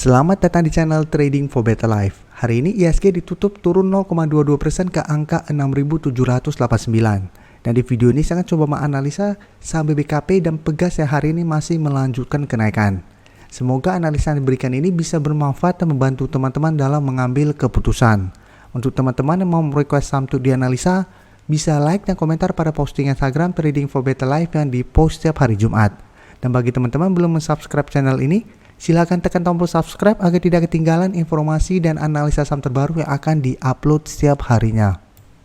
Selamat datang di channel Trading for Better Life. Hari ini IHSG ditutup turun 0,22% ke angka 6.789. Dan di video ini saya akan coba menganalisa saham BBKP dan Pegas yang hari ini masih melanjutkan kenaikan. Semoga analisa yang diberikan ini bisa bermanfaat dan membantu teman-teman dalam mengambil keputusan. Untuk teman-teman yang mau request saham untuk dianalisa, bisa like dan komentar pada posting Instagram Trading for Better Life yang dipost setiap hari Jumat. Dan bagi teman-teman belum mensubscribe channel ini, silakan tekan tombol subscribe agar tidak ketinggalan informasi dan analisa saham terbaru yang akan diupload setiap harinya.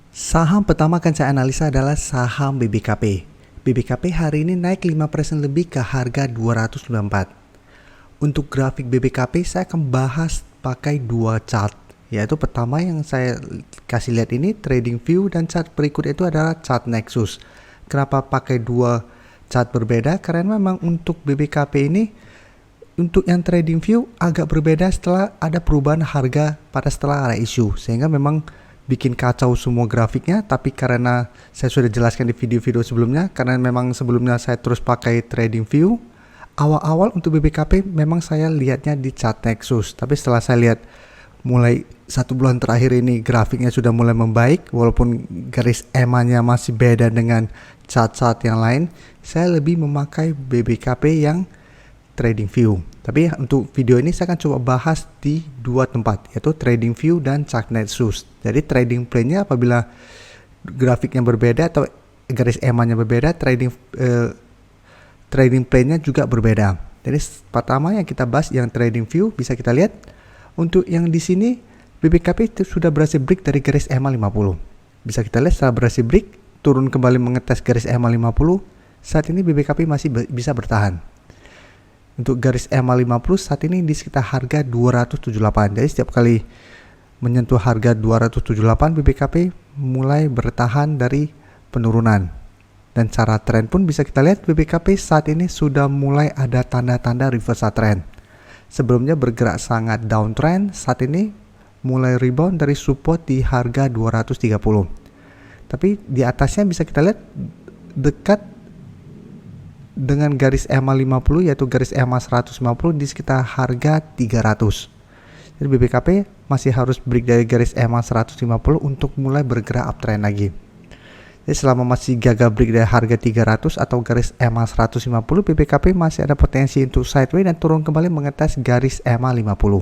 Saham pertama akan saya analisa adalah saham BBKP. BBKP hari ini naik 5% lebih ke harga 294. Untuk grafik BBKP saya akan bahas pakai dua chart. Yaitu pertama yang saya kasih lihat ini Trading View, dan chart berikutnya itu adalah chart Nexus. Kenapa pakai dua chart berbeda? Karena memang untuk BBKP ini, untuk yang Trading View agak berbeda setelah ada perubahan harga pada setelah ada isu, sehingga memang bikin kacau semua grafiknya. Tapi karena saya sudah jelaskan di video-video sebelumnya, karena memang sebelumnya saya terus pakai Trading View, awal-awal untuk BBKP memang saya lihatnya di chart Nexus. Tapi setelah saya lihat mulai 1 bulan terakhir ini grafiknya sudah mulai membaik, walaupun garis EMA-nya masih beda dengan chart-chart yang lain, saya lebih memakai BBKP yang Trading View. Tapi untuk video ini saya akan coba bahas di dua tempat, yaitu Trading View dan chart Nexus. Jadi trading plan-nya apabila grafiknya berbeda atau garis EMA-nya berbeda, trading plan-nya juga berbeda. Jadi pertama yang kita bahas yang Trading View, bisa kita lihat untuk yang di sini BBKP itu sudah berhasil break dari garis EMA 50. Bisa kita lihat setelah berhasil break, turun kembali mengetes garis EMA 50. Saat ini BBKP masih bisa bertahan. Untuk garis EMA 50 saat ini di sekitar harga 278. Jadi setiap kali menyentuh harga 278, BBKP mulai bertahan dari penurunan. Dan cara tren pun bisa kita lihat BBKP saat ini sudah mulai ada tanda-tanda reversal trend. Sebelumnya bergerak sangat downtrend, saat ini mulai rebound dari support di harga 230. Tapi di atasnya bisa kita lihat dekat dengan garis EMA 50, yaitu garis EMA 150 di sekitar harga 300. Jadi BBKP masih harus break dari garis EMA 150 untuk mulai bergerak uptrend lagi. Jadi selama masih gagal break dari harga 300 atau garis EMA 150, BBKP masih ada potensi untuk sideways dan turun kembali mengetes garis EMA 50.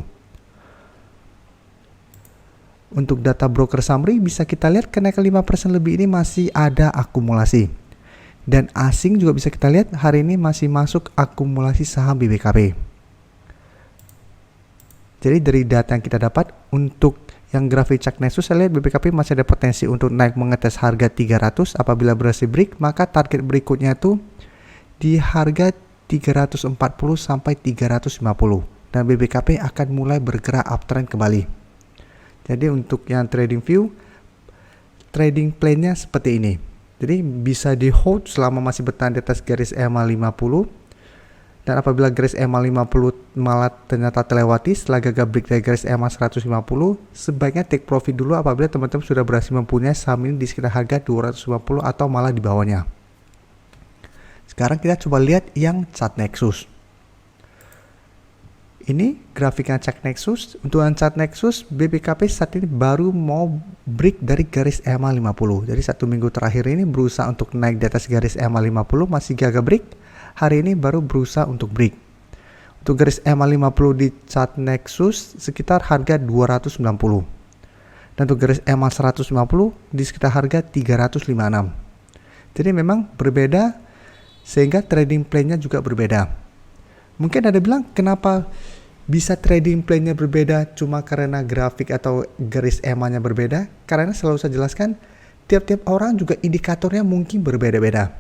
Untuk data broker summary bisa kita lihat kenaikan 5% lebih ini masih ada akumulasi. Dan asing juga bisa kita lihat hari ini masih masuk akumulasi saham BBKP. Jadi dari data yang kita dapat untuk yang grafik chart Nexus, saya lihat BBKP masih ada potensi untuk naik mengetes harga 300. Apabila berhasil break, maka target berikutnya itu di harga 340 sampai 350. Dan BBKP akan mulai bergerak uptrend kembali. Jadi untuk yang Trading View, trading plan-nya seperti ini. Jadi bisa di hold selama masih bertahan di atas garis EMA 50. Dan apabila garis EMA 50 malah ternyata terlewati setelah gagal break dari garis EMA 150, sebaiknya take profit dulu apabila teman-teman sudah berhasil mempunyai saham ini di sekitar harga 250 atau malah di bawahnya. Sekarang kita coba lihat yang chart Nexus. Ini grafiknya chart Nexus. Untuk chart Nexus, BBKP saat ini baru mau break dari garis EMA 50. Jadi 1 minggu terakhir ini berusaha untuk naik di atas garis EMA 50, masih gagal break. Hari ini baru berusaha untuk break. Untuk garis EMA 50 di chart Nexus sekitar harga 290. Dan untuk garis EMA 150 di sekitar harga 356. Jadi memang berbeda, sehingga trading plan-nya juga berbeda. Mungkin ada bilang kenapa bisa trading plan-nya berbeda cuma karena grafik atau garis EMA-nya berbeda? Karena selalu saya jelaskan, tiap-tiap orang juga indikatornya mungkin berbeda-beda.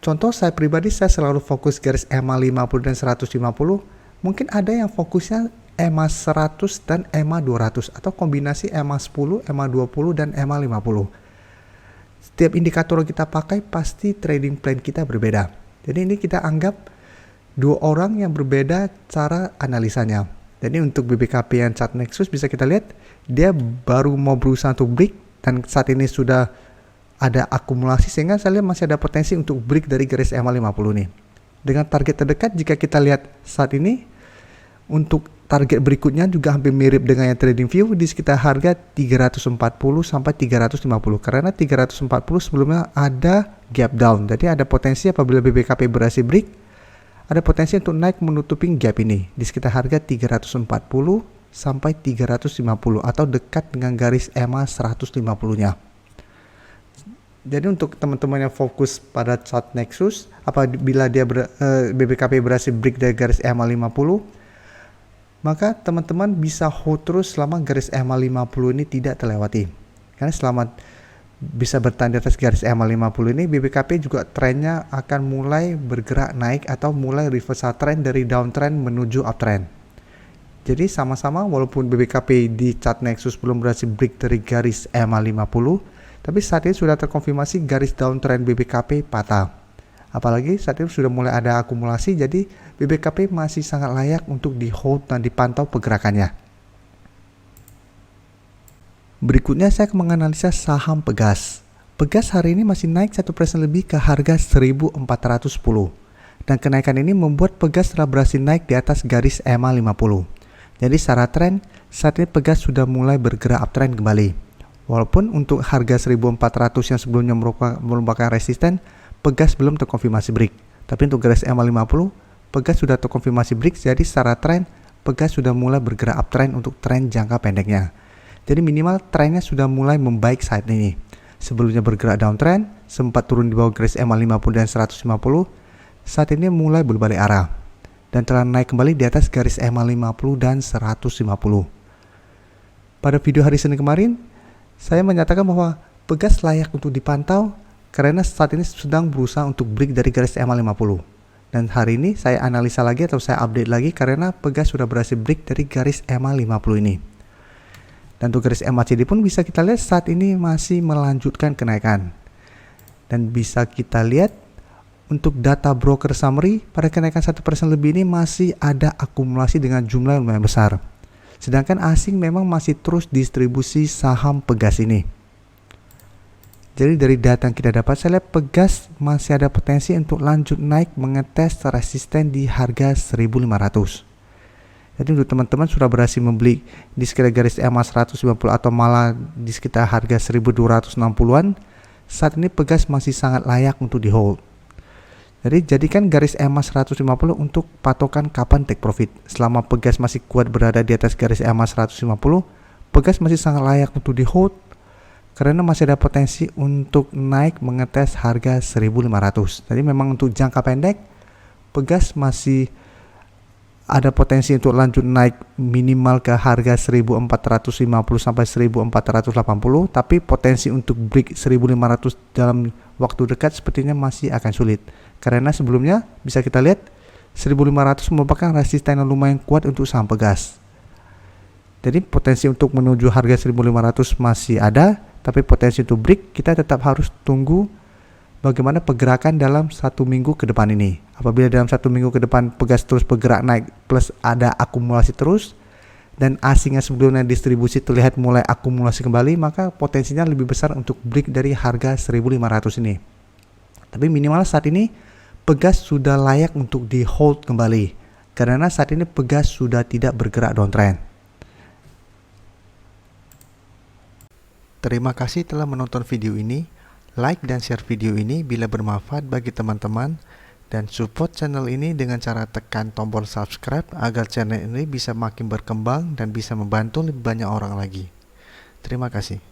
Contoh saya pribadi, saya selalu fokus garis EMA 50 dan 150. Mungkin ada yang fokusnya EMA 100 dan EMA 200 atau kombinasi EMA 10, EMA 20 dan EMA 50. Setiap indikator kita pakai pasti trading plan kita berbeda. Jadi ini kita anggap dua orang yang berbeda cara analisanya. Jadi untuk BBKP yang chart Nexus bisa kita lihat dia baru mau berusaha untuk break dan saat ini sudah ada akumulasi, sehingga saya lihat masih ada potensi untuk break dari garis EMA 50 nih. Dengan target terdekat jika kita lihat saat ini untuk target berikutnya juga hampir mirip dengan yang TradingView di sekitar harga 340 sampai 350, karena 340 sebelumnya ada gap down. Jadi ada potensi apabila BBKP berhasil break, ada potensi untuk naik menutupi gap ini di sekitar harga 340 sampai 350 atau dekat dengan garis EMA 150-nya. Jadi untuk teman-teman yang fokus pada chart Nexus, apabila BBKP berhasil break dari garis EMA 50, maka teman-teman bisa hold terus selama garis EMA 50 ini tidak terlewati. Karena selama bisa bertahan di atas garis EMA 50 ini, BBKP juga trennya akan mulai bergerak naik atau mulai reversal trend dari downtrend menuju uptrend. Jadi sama-sama walaupun BBKP di chart Nexus belum berhasil break dari garis EMA 50, tapi saat ini sudah terkonfirmasi garis downtrend BBKP patah. Apalagi saat ini sudah mulai ada akumulasi, jadi BBKP masih sangat layak untuk di hold dan dipantau pergerakannya. Berikutnya saya akan menganalisa saham Pegas. Pegas hari ini masih naik 1% lebih ke harga 1410. Dan kenaikan ini membuat Pegas telah berhasil naik di atas garis EMA 50. Jadi secara tren, saat ini Pegas sudah mulai bergerak uptrend kembali. Walaupun untuk harga 1400 yang sebelumnya merupakan resisten, Pegas belum terkonfirmasi break. Tapi untuk garis EMA 50, Pegas sudah terkonfirmasi break, jadi secara tren Pegas sudah mulai bergerak uptrend untuk tren jangka pendeknya. Jadi minimal trennya sudah mulai membaik saat ini. Sebelumnya bergerak downtrend, sempat turun di bawah garis EMA 50 dan 150, saat ini mulai berbalik arah dan telah naik kembali di atas garis EMA 50 dan 150. Pada video hari Senin kemarin, saya menyatakan bahwa Pegas layak untuk dipantau karena saat ini sedang berusaha untuk break dari garis EMA 50. Dan hari ini saya analisa lagi atau saya update lagi karena Pegas sudah berhasil break dari garis EMA 50 ini. Dan untuk garis MACD pun bisa kita lihat saat ini masih melanjutkan kenaikan. Dan bisa kita lihat untuk data broker summary pada kenaikan 1% lebih ini masih ada akumulasi dengan jumlah yang lumayan besar. Sedangkan asing memang masih terus distribusi saham Pegas ini. Jadi dari data yang kita dapat, saya lihat Pegas masih ada potensi untuk lanjut naik mengetes resisten di harga 1500. Jadi untuk teman-teman sudah berhasil membeli di sekitar garis EMA 150 atau malah di sekitar harga 1260-an, saat ini Pegas masih sangat layak untuk di hold. Jadi jadikan garis EMA 150 untuk patokan kapan take profit. Selama Pegas masih kuat berada di atas garis EMA 150, Pegas masih sangat layak untuk di hold karena masih ada potensi untuk naik mengetes harga 1500. Jadi memang untuk jangka pendek Pegas masih ada potensi untuk lanjut naik minimal ke harga 1450 sampai 1480, tapi potensi untuk break 1500 dalam waktu dekat sepertinya masih akan sulit. Karena sebelumnya bisa kita lihat 1500 merupakan resisten yang lumayan kuat untuk saham Pegas. Jadi potensi untuk menuju harga 1500 masih ada, tapi potensi untuk break kita tetap harus tunggu bagaimana pergerakan dalam 1 minggu ke depan ini. Apabila dalam 1 minggu ke depan Pegas terus bergerak naik plus ada akumulasi terus dan asing yang sebelumnya distribusi terlihat mulai akumulasi kembali, maka potensinya lebih besar untuk break dari harga 1500 ini. Tapi minimal saat ini Pegas sudah layak untuk di hold kembali karena saat ini Pegas sudah tidak bergerak downtrend. Terima kasih telah menonton video ini. Like dan share video ini bila bermanfaat bagi teman-teman, dan support channel ini dengan cara tekan tombol subscribe agar channel ini bisa makin berkembang dan bisa membantu lebih banyak orang lagi. Terima kasih.